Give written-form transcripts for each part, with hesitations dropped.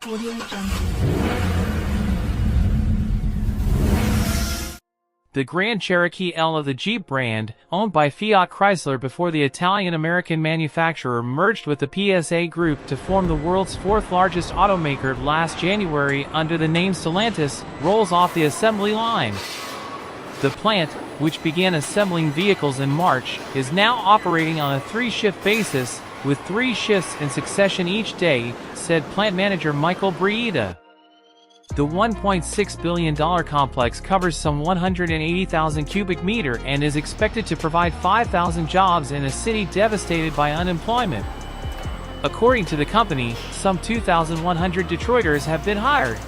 Audio Jungle. The Grand Cherokee L of the Jeep brand, owned by Fiat Chrysler before the Italian-American manufacturer merged with the PSA Group to form the world's fourth largest automaker last January under the name Stellantis, rolls off the assembly line. The plant, which began assembling vehicles in March, is now operating on a 3-shift basis, with 3 shifts in succession each day, said plant manager Michael Brieda. The $1.6 billion complex covers some 180,000 cubic meters and is expected to provide 5,000 jobs in a city devastated by unemployment. According to the company, some 2,100 Detroiters have been hired.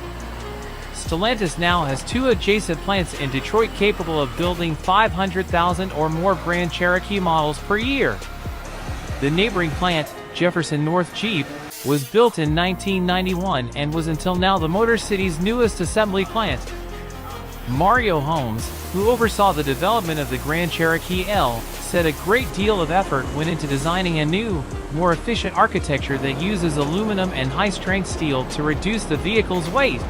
Stellantis now has 2 adjacent plants in Detroit capable of building 500,000 or more Grand Cherokee models per year. The neighboring plant, Jefferson North Jeep, was built in 1991 and was until now the Motor City's newest assembly plant. Mario Holmes, who oversaw the development of the Grand Cherokee L, said a great deal of effort went into designing a new, more efficient architecture that uses aluminum and high-strength steel to reduce the vehicle's weight.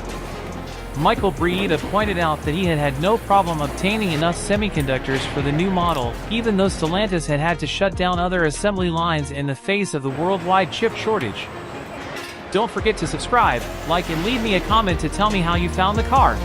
Michael Brieda pointed out that he had no problem obtaining enough semiconductors for the new model, even though Stellantis had to shut down other assembly lines in the face of the worldwide chip shortage. Don't forget to subscribe, like and leave me a comment to tell me how you found the car.